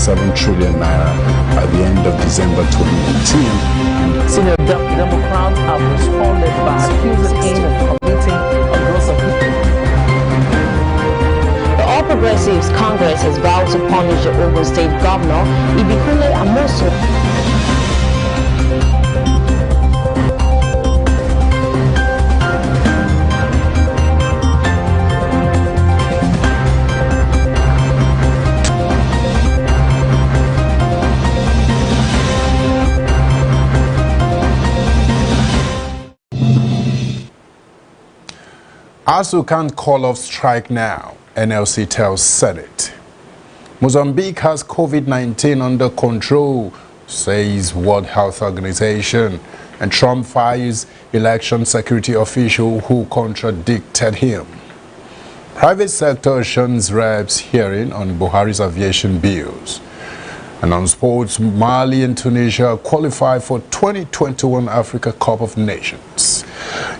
1.7 trillion naira at the end of December 2018. Senior Democrats have responded by accusing him of committing a gross offense. The All Progressives Congress has vowed to punish the Ogun State Governor, Ibikule Amosu. ASU can't call off strike now, NLC tells Senate. Mozambique has COVID-19 under control, says World Health Organization, and Trump fires election security official who contradicted him. Private sector shuns reps hearing on Buhari's aviation bills. And on sports, Mali and Tunisia qualify for 2021 Africa Cup of Nations.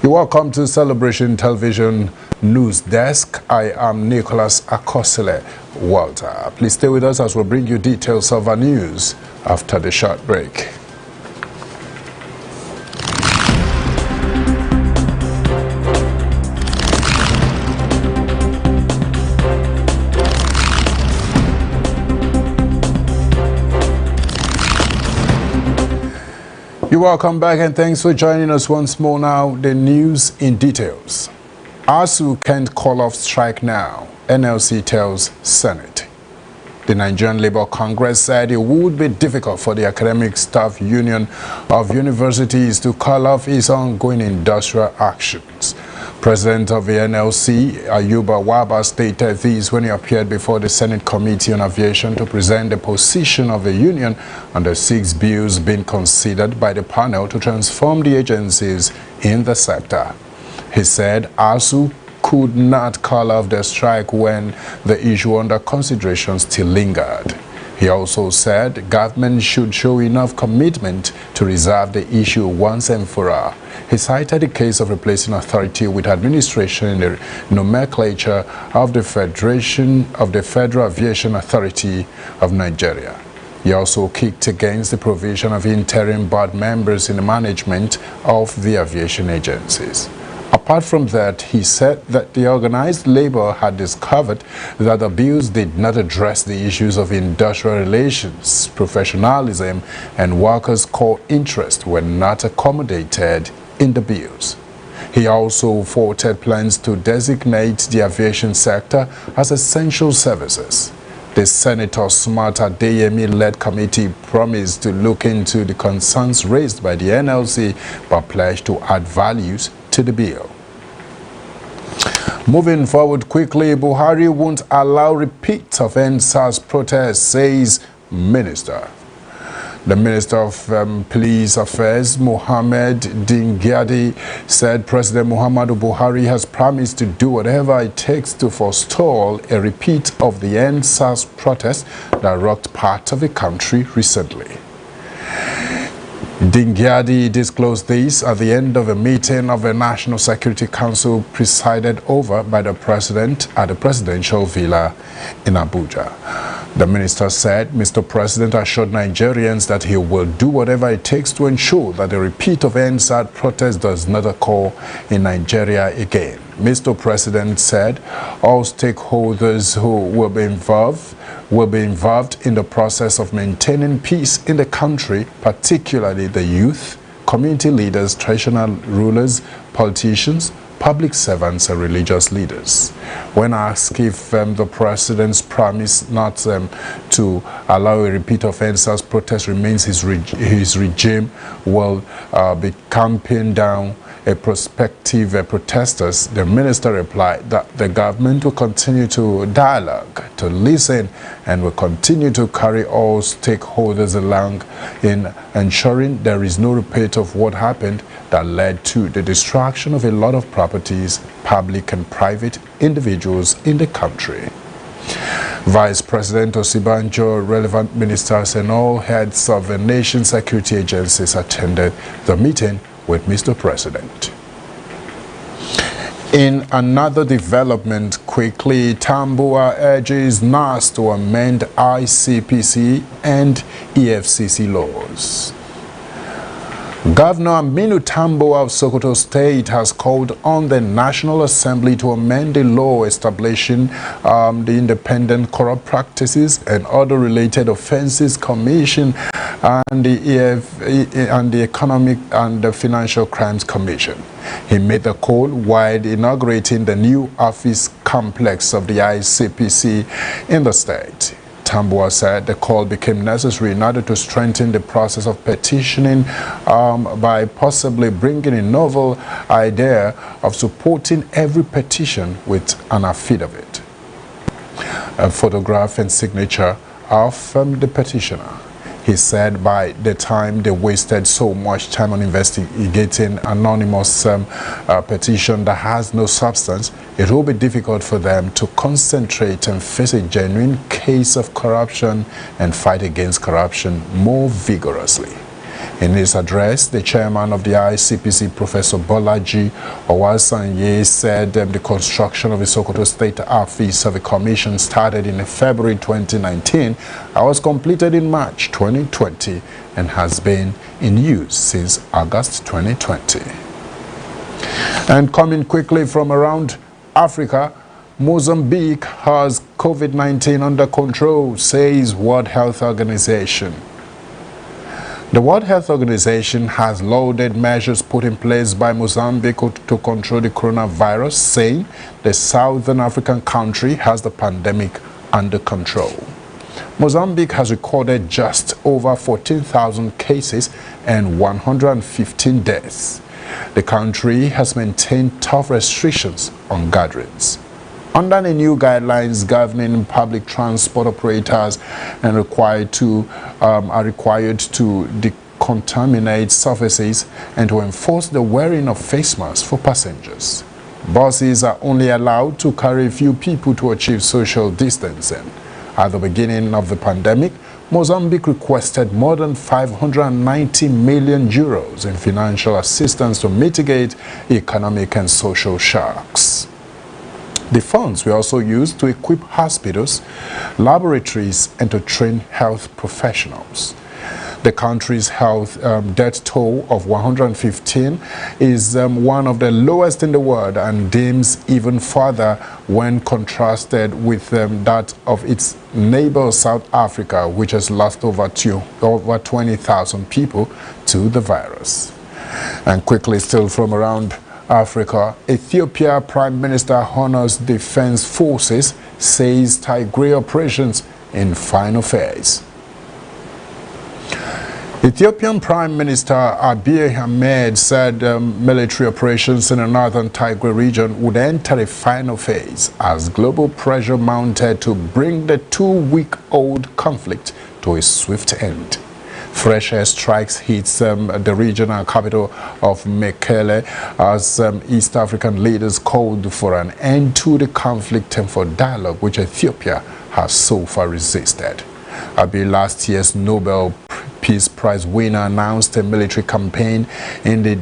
You're welcome to Celebration Television News Desk. I am Nicholas Akosile Walter. Please stay with us as we bring you details of our news after the short break. You're welcome back and thanks for joining us once more. Now, the news in details. ASU can't call off strike now, NLC tells Senate. The Nigerian Labour Congress said it would be difficult for the Academic Staff Union of Universities to call off its ongoing industrial actions. President of the NLC, Ayuba Waba, stated this when he appeared before the Senate Committee on Aviation to present the position of the union on the 6 bills being considered by the panel to transform the agencies in the sector. He said ASU could not call off the strike when the issue under consideration still lingered. He also said government should show enough commitment to resolve the issue once and for all. He cited the case of replacing authority with administration in the nomenclature of the Federation of the Federal Aviation Authority of Nigeria. He also kicked against the provision of interim board members in the management of the aviation agencies. Apart from that, he said that the organized labor had discovered that the bills did not address the issues of industrial relations, professionalism, and workers' core interests were not accommodated in the bills. He also faulted plans to designate the aviation sector as essential services. The Senator Smart Adeyemi-led committee promised to look into the concerns raised by the NLC but pledged to add values to the bill. Moving forward quickly, Buhari won't allow repeat of EndSARS protests, says Minister. The Minister of Police Affairs, Mohammed Dingyadi, said President Muhammadu Buhari has promised to do whatever it takes to forestall a repeat of the EndSARS protests that rocked part of the country recently. Dingyadi disclosed this at the end of a meeting of the National Security Council presided over by the President at the Presidential Villa in Abuja. The minister said Mr. President assured Nigerians that he will do whatever it takes to ensure that a repeat of EndSARS protest does not occur in Nigeria again. Mr. President said all stakeholders who will be involved in the process of maintaining peace in the country, particularly the youth, community leaders, traditional rulers, politicians, public servants and religious leaders. When asked if the president's promise not to allow a repeat of EndSARS protest remains, his regime will be camping down a prospective protesters, the minister replied that the government will continue to dialogue, to listen, and will continue to carry all stakeholders along in ensuring there is no repeat of what happened that led to the destruction of a lot of properties, public and private individuals in the country. Vice President Osibanjo, relevant ministers and all heads of the nation's security agencies attended the meeting with Mr. President. In another development, quickly, Tambuwal urges NAS to amend ICPC and EFCC laws. Governor Aminu Tambuwal of Sokoto State has called on the National Assembly to amend the law establishing the Independent Corrupt Practices and Other Related Offences Commission and the Economic and the Financial Crimes Commission. He made the call while inaugurating the new office complex of the ICPC in the state. Tambuwal said the call became necessary in order to strengthen the process of petitioning by possibly bringing a novel idea of supporting every petition with an affidavit, a photograph and signature of the petitioner. He said by the time they wasted so much time on investigating anonymous petition that has no substance, it will be difficult for them to concentrate and face a genuine case of corruption and fight against corruption more vigorously. In his address, the chairman of the ICPC, Professor Bolaji Owasanye, said the construction of the Sokoto State Office of a Commission started in February 2019 and was completed in March 2020 and has been in use since August 2020. And coming quickly from around Africa, Mozambique has COVID-19 under control, says World Health Organization. The World Health Organization has lauded measures put in place by Mozambique to control the coronavirus, saying the southern African country has the pandemic under control. Mozambique has recorded just over 14,000 cases and 115 deaths. The country has maintained tough restrictions on gatherings. Under the new guidelines governing public transport operators and are required to decontaminate surfaces and to enforce the wearing of face masks for passengers. Buses are only allowed to carry a few people to achieve social distancing. At the beginning of the pandemic, Mozambique requested more than 590 million euros in financial assistance to mitigate economic and social shocks. The funds were also used to equip hospitals, laboratories, and to train health professionals. The country's health death toll of 115 is one of the lowest in the world and dims even further when contrasted with that of its neighbor South Africa, which has lost over 20,000 people to the virus. And quickly, still from around Africa, Ethiopia Prime Minister honors defense forces, says Tigray operations in final phase. Ethiopian Prime Minister Abiy Ahmed said military operations in the northern Tigray region would enter a final phase as global pressure mounted to bring the two-week-old conflict to a swift end. Fresh airstrikes hit the regional capital of Mekelle as East African leaders called for an end to the conflict and for dialogue, which Ethiopia has so far resisted. Abiy, last year's Nobel Peace Prize winner, announced a military campaign in the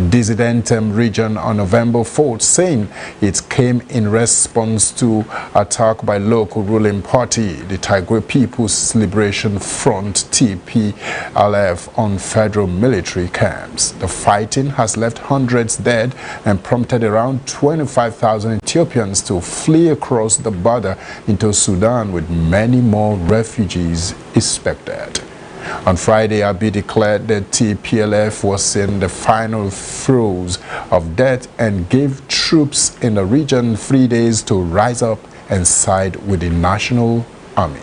dissident region on November 4th, saying it came in response to attack by local ruling party, the Tigray People's Liberation Front TPLF, on federal military camps. The fighting has left hundreds dead and prompted around 25,000 Ethiopians to flee across the border into Sudan, with many more refugees expected. On Friday, Abiy declared that TPLF was in the final throes of death and gave troops in the region 3 days to rise up and side with the national army.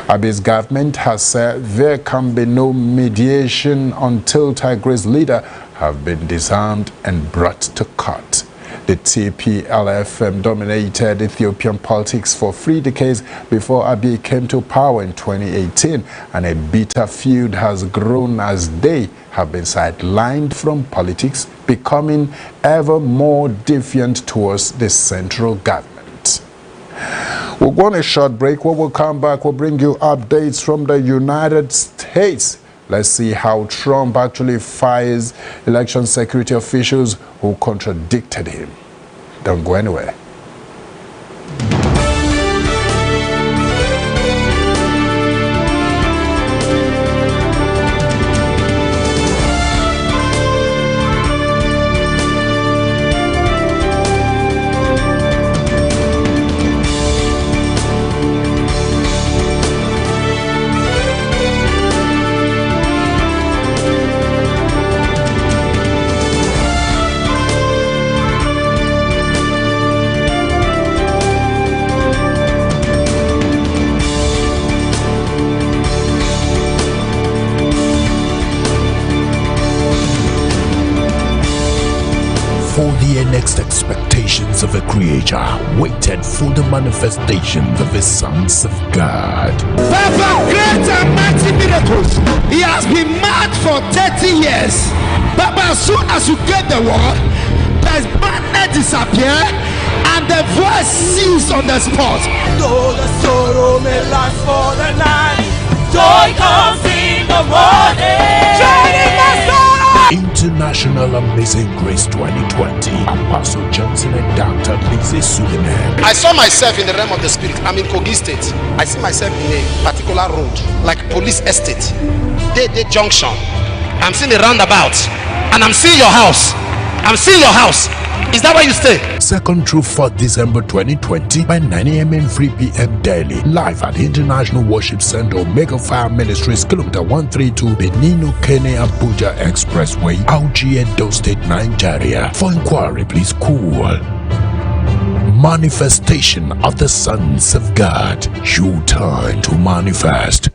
Abiy's government has said there can be no mediation until Tigray's leader have been disarmed and brought to court. The TPLF dominated Ethiopian politics for 3 decades before Abiy came to power in 2018, and a bitter feud has grown as they have been sidelined from politics, becoming ever more defiant towards the central government. We'll go on a short break. When we'll come back, we'll bring you updates from the United States. Let's see how Trump actually fires election security officials who contradicted him. Don't go anywhere. For the next expectations of a creator waited for the manifestation of the sons of God. Papa, great and mighty miracles. He has been mad for 30 years. Papa, as soon as you get the word, the banner disappear and the voice cease on the spot. Though the sorrow may last for the night, joy comes in the morning. Joy in my soul. International Amazing Grace 2020. Apostle Johnson and Dr. Lizzie Suleiman. I saw myself in the realm of the spirit. I'm in Kogi State. I see myself in a particular road, like police estate, Day junction. I'm seeing a roundabout, and I'm seeing your house. I'm seeing your house. Is that where you stay? 2nd through 4th December 2020 by 9 a.m. and 3 p.m. daily. Live at the International Worship Center, Omega Fire Ministries, Kilometer 132, Benino Kene Abuja Expressway, Auchi, Edo State, Nigeria. For inquiry, please call. Manifestation of the sons of God. Your time to manifest.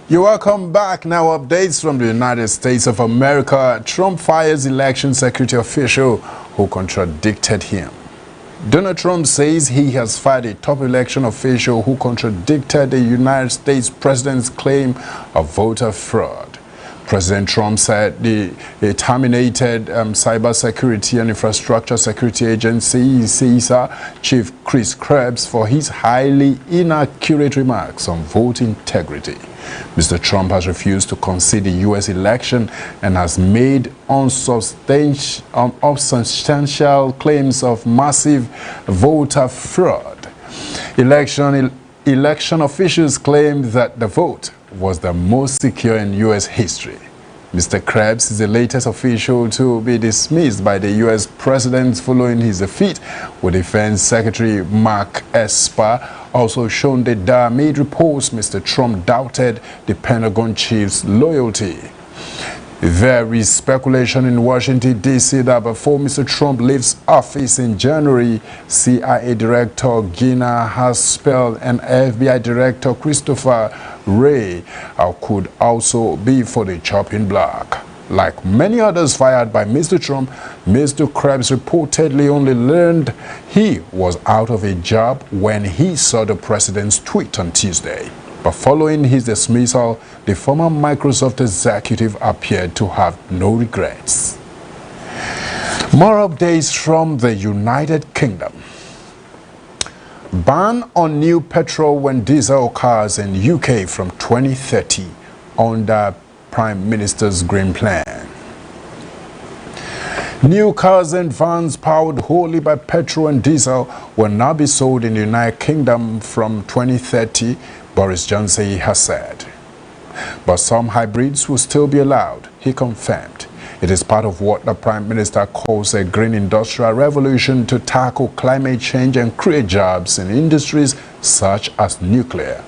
You're welcome back. Now, updates from the United States of America. Trump fires election security official who contradicted him. Donald Trump says he has fired a top election official who contradicted the United States president's claim of voter fraud. President Trump said the terminated Cybersecurity and Infrastructure Security Agency CISA Chief Chris Krebs for his highly inaccurate remarks on vote integrity. Mr. Trump has refused to concede the U.S. election and has made unsubstantial claims of massive voter fraud. Election officials claimed that the vote was the most secure in U.S. history. Mr. Krebs is the latest official to be dismissed by the U.S. president following his defeat, with Defense Secretary Mark Esper also shown that amid reports Mr. Trump doubted the Pentagon chief's loyalty. There is speculation in Washington, D.C. that before Mr. Trump leaves office in January, CIA Director Gina Haspel and FBI Director Christopher Wray could also be for the chopping block. Like many others fired by Mr. Trump, Mr. Krebs reportedly only learned he was out of a job when he saw the president's tweet on Tuesday. But following his dismissal, the former Microsoft executive appeared to have no regrets. More updates from the United Kingdom. Ban on new petrol and diesel cars in UK from 2030 under Prime Minister's Green Plan. New cars and vans powered wholly by petrol and diesel will now be sold in the United Kingdom from 2030, Boris Johnson has said. But some hybrids will still be allowed, he confirmed. It is part of what the Prime Minister calls a green industrial revolution to tackle climate change and create jobs in industries such as nuclear.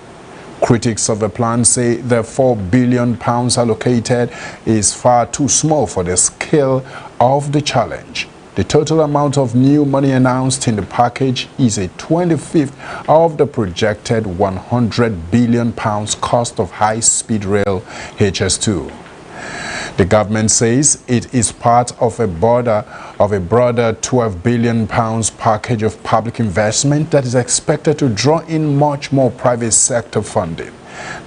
Critics of the plan say the £4 billion allocated is far too small for the scale of the challenge. The total amount of new money announced in the package is a 25th of the projected £100 billion cost of high-speed rail HS2. The government says it is part of a broader £12 billion package of public investment that is expected to draw in much more private sector funding.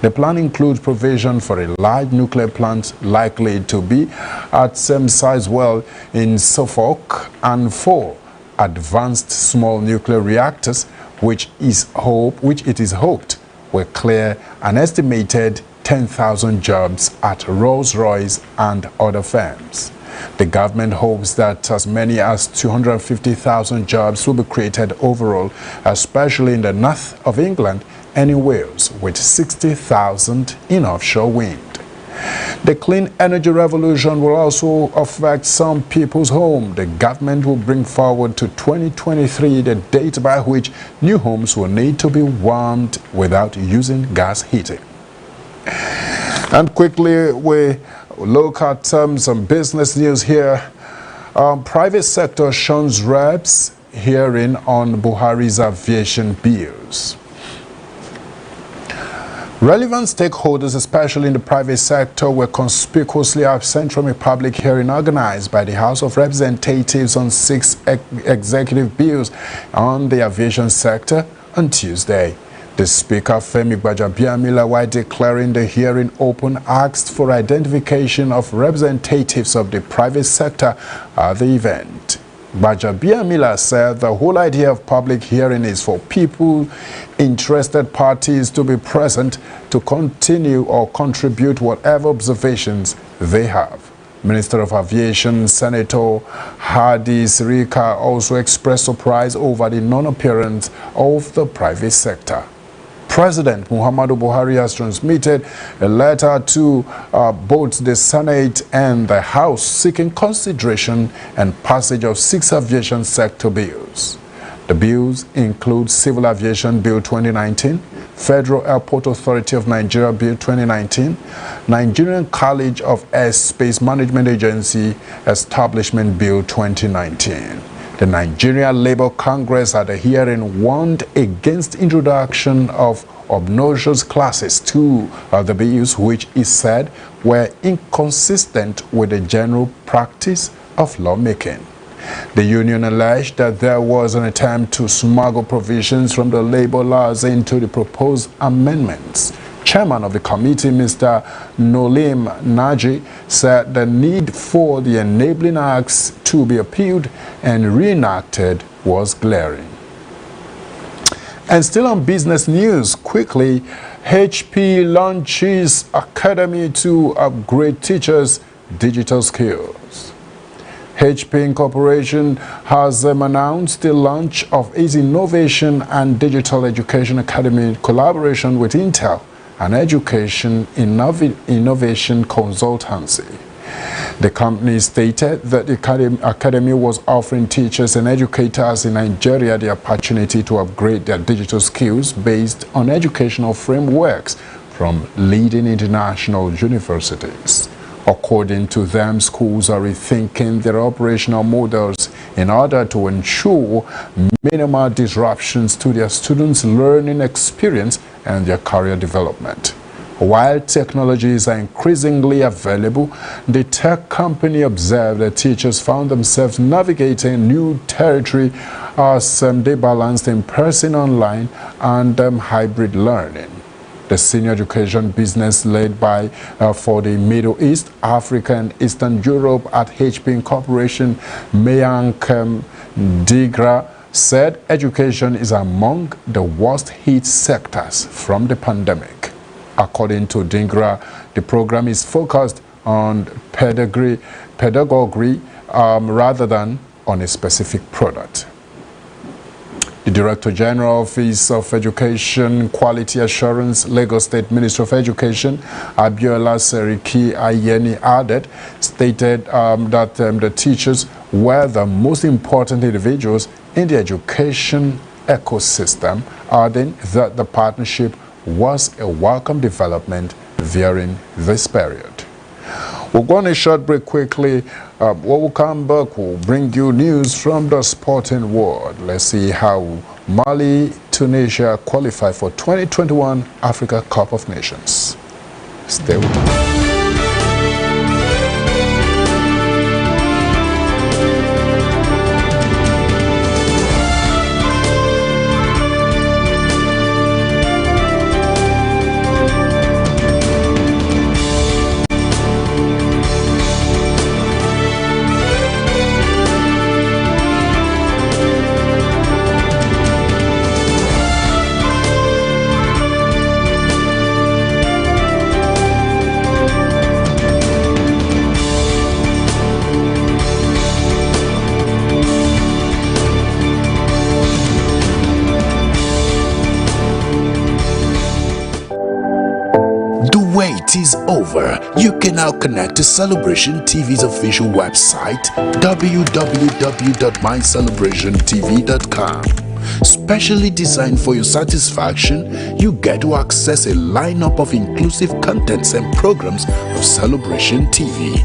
The plan includes provision for a large nuclear plant likely to be at same size well in Suffolk and 4 advanced small nuclear reactors which it is hoped will clear an estimated 10,000 jobs at Rolls-Royce and other firms. The government hopes that as many as 250,000 jobs will be created overall, especially in the north of England and in Wales, with 60,000 in offshore wind. The clean energy revolution will also affect some people's home. The government will bring forward to 2023 the date by which new homes will need to be warmed without using gas heating. And quickly, we look at some business news here. Private sector shuns reps hearing on Buhari's aviation bills. Relevant stakeholders, especially in the private sector, were conspicuously absent from a public hearing organized by the House of Representatives on 6 executive bills on the aviation sector on Tuesday. The Speaker, Femi Gbajabiamila, while declaring the hearing open, asked for identification of representatives of the private sector at the event. Gbajabiamila said the whole idea of public hearing is for people, interested parties to be present to continue or contribute whatever observations they have. Minister of Aviation, Senator Hadi Sirika, also expressed surprise over the non-appearance of the private sector. President Muhammadu Buhari has transmitted a letter to both the Senate and the House seeking consideration and passage of 6 aviation sector bills. The bills include Civil Aviation Bill 2019, Federal Airport Authority of Nigeria Bill 2019, Nigerian College of Airspace Management Agency Establishment Bill 2019. The Nigeria Labour Congress at the hearing warned against introduction of obnoxious classes to the bills, which is said were inconsistent with the general practice of lawmaking. The union alleged that there was an attempt to smuggle provisions from the labor laws into the proposed amendments. Chairman of the committee, Mr. Nolim Naji, said the need for the enabling acts to be appealed and reenacted was glaring. And still on business news, quickly, HP launches Academy to upgrade teachers' digital skills. HP Incorporation has announced the launch of its Innovation and Digital Education Academy in collaboration with INT'L, an education innovation consultancy. The company stated that the academy was offering teachers and educators in Nigeria the opportunity to upgrade their digital skills based on educational frameworks from leading international universities. According to them, schools are rethinking their operational models in order to ensure minimal disruptions to their students' learning experience and their career development. While technologies are increasingly available, the tech company observed that teachers found themselves navigating new territory as they balanced in-person, online, and hybrid learning. The senior education business led by for the Middle East, Africa, and Eastern Europe at HP Incorporation, Mayank Digra, said education is among the worst hit sectors from the pandemic. According to Dingra, the program is focused on pedagogy rather than on a specific product. The Director General Office of Education Quality Assurance, Lagos State Ministry of Education, Abiola Seriki Ayeni stated that the teachers were the most important individuals in the education ecosystem, adding that the partnership was a welcome development during this period. We'll go on a short break quickly. When we come back, we'll bring you news from the sporting world. Let's see how Mali, Tunisia qualify for 2021 Africa Cup of Nations. Stay with us. Is over. You can now connect to Celebration TV's official website www.mycelebrationtv.com. Specially designed for your satisfaction, you get to access a lineup of inclusive contents and programs of Celebration TV.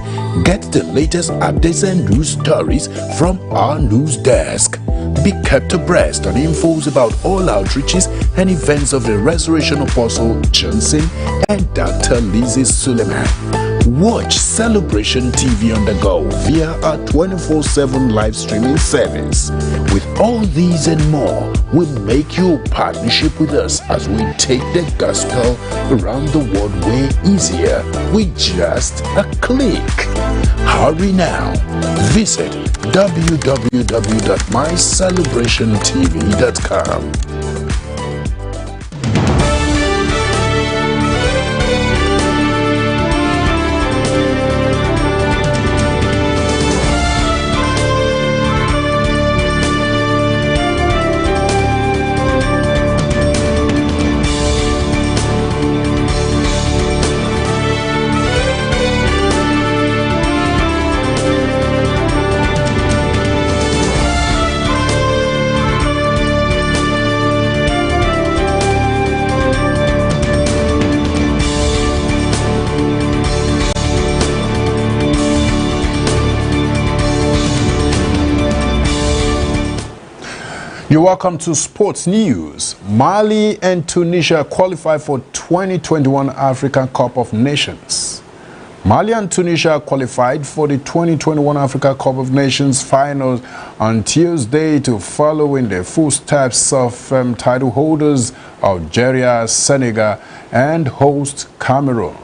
Get the latest updates and news stories from our news desk. Be kept abreast on infos about all outreaches and events of the Resurrection Apostle Johnson and Dr. Lizzie Suleiman. Watch Celebration TV on the go via our 24/7 live streaming service. With all these and more, we make your partnership with us as we take the gospel around the world way easier with just a click. Hurry now. Visit www.mycelebrationtv.com. You're welcome to Sports News. Mali and Tunisia qualify for 2021 African Cup of Nations. Mali and Tunisia qualified for the 2021 Africa Cup of Nations finals on Tuesday to follow in the footsteps of title holders Algeria, Senegal, and host Cameroon.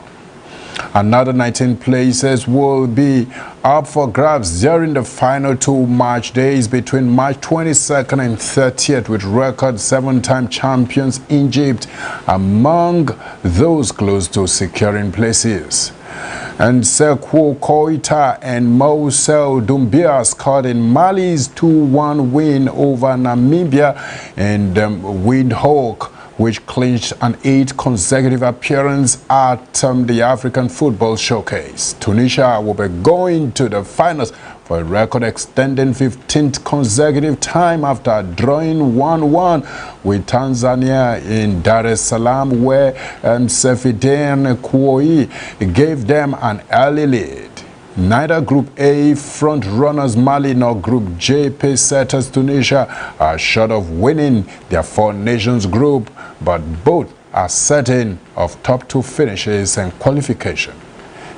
Another 19 places will be up for grabs during the final 2 match days between March 22nd and 30th, with record 7-time champions Egypt among those close to securing places. And Sekou Koita and Moussel Doumbia scored in Mali's 2-1 win over Namibia and Windhoek, which clinched an 8th consecutive appearance at the African Football Showcase. Tunisia will be going to the finals for a record-extending 15th consecutive time after drawing 1-1 with Tanzania in Dar es Salaam, where Sefidane Kouoi gave them an early lead. Neither Group A front-runners Mali nor Group J pace-setters Tunisia are short of winning their 4 nations group, but both are certain of top 2 finishes and qualification.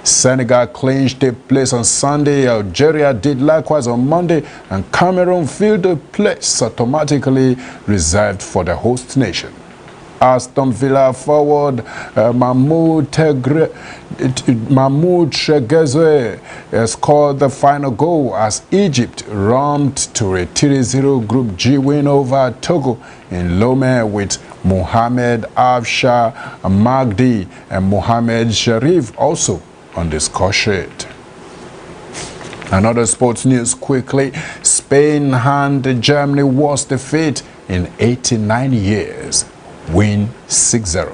Senegal clinched a place on Sunday, Algeria did likewise on Monday, and Cameroon filled a place automatically reserved for the host nation. Aston Villa forward Mahmoud Tregezzé scored the final goal as Egypt romped to a 3-0 Group G win over Togo in Lomé, with Mohamed Afshar Magdi and Mohamed Sharif also on the score sheet. Another sports news quickly. Spain handed Germany worst defeat in 89 years. Win 6-0.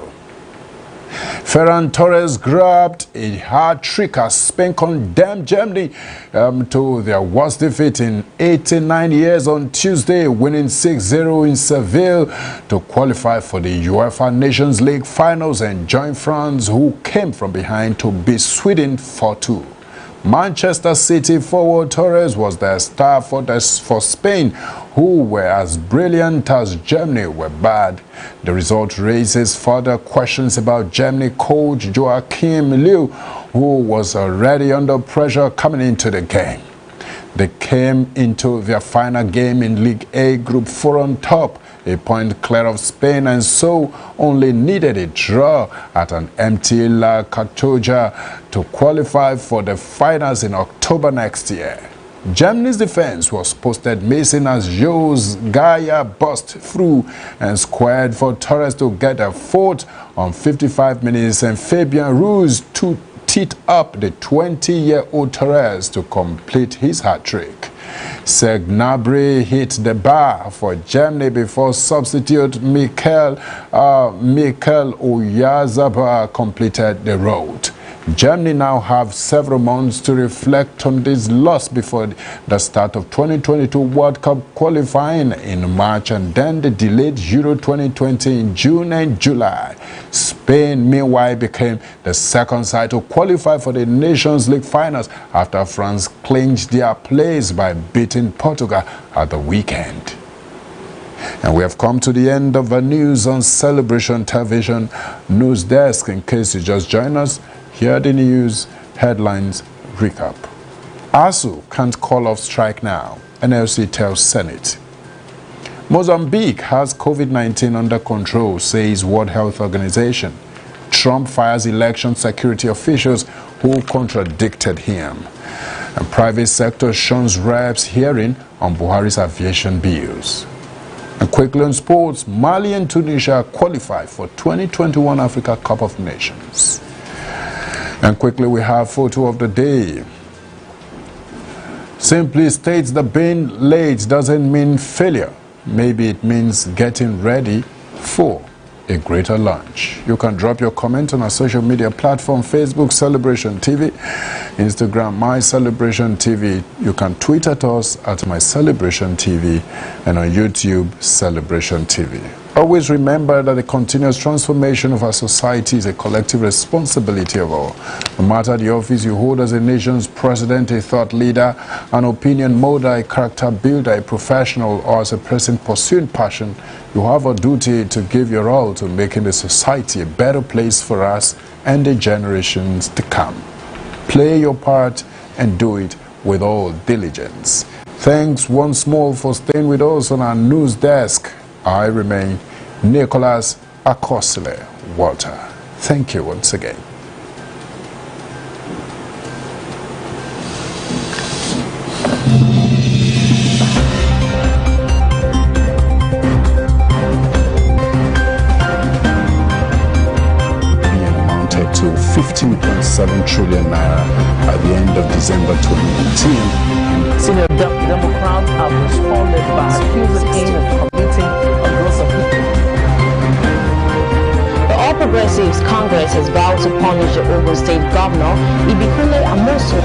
Ferran Torres grabbed a hard trick as Spain condemned Germany to their worst defeat in 89 years on Tuesday, winning 6-0 in Seville to qualify for the UEFA Nations League finals and join France, who came from behind to beat Sweden 4-2. Manchester City forward Torres was the star for Spain, who were as brilliant as Germany were bad. The result raises further questions about Germany coach Joachim Löw, who was already under pressure coming into the game. They came into their final game in League A Group 4 on top, a point clear of Spain, and so only needed a draw at an empty La Cartuja to qualify for the finals in October next year. Germany's defense was posted missing as Jos Gaia burst through and squared for Torres to get a fourth on 55 minutes, and Fabian Ruiz to teed up the 20-year-old Torres to complete his hat-trick. Serge Gnabry hit the bar for Germany before substitute Mikel Oyarzabal completed the road. Germany now have several months to reflect on this loss before the start of 2022 World Cup qualifying in March and then the delayed Euro 2020 in June and July. Spain, meanwhile, became the second side to qualify for the Nations League finals after France clinched their place by beating Portugal at the weekend. And we have come to the end of the news on Celebration Television News Desk. In case you just joined us, here are the news headlines recap. ASU can't call off strike now, NLC tells Senate. Mozambique has COVID-19 under control, says World Health Organization. Trump fires election security officials who contradicted him. And private sector shuns reps hearing on Buhari's aviation bills. And quickly on sports, Mali and Tunisia qualify for 2021 Africa Cup of Nations. And quickly we have photo of the day. Simply states that being late doesn't mean failure. Maybe it means getting ready for a greater lunch. You can drop your comment on our social media platform: Facebook Celebration TV, Instagram My Celebration TV. You can tweet at us at My Celebration TV, and on YouTube Celebration TV. Always remember that the continuous transformation of our society is a collective responsibility of all. No matter the office you hold as a nation's president, a thought leader, an opinion molder, a character builder, a professional, or as a person pursuing passion, you have a duty to give your all to making the society a better place for us and the generations to come. Play your part and do it with all diligence. Thanks once more for staying with us on our news desk. I remain Nicholas Akosile Walter. Thank you once again. Amounted to 15.7 trillion naira at the end of December 2019. Senior Democrats have responded by accusing him of committing a gross offense. The All Progressives Congress has vowed to punish the Ogun State Governor, Ibikunle Amosun.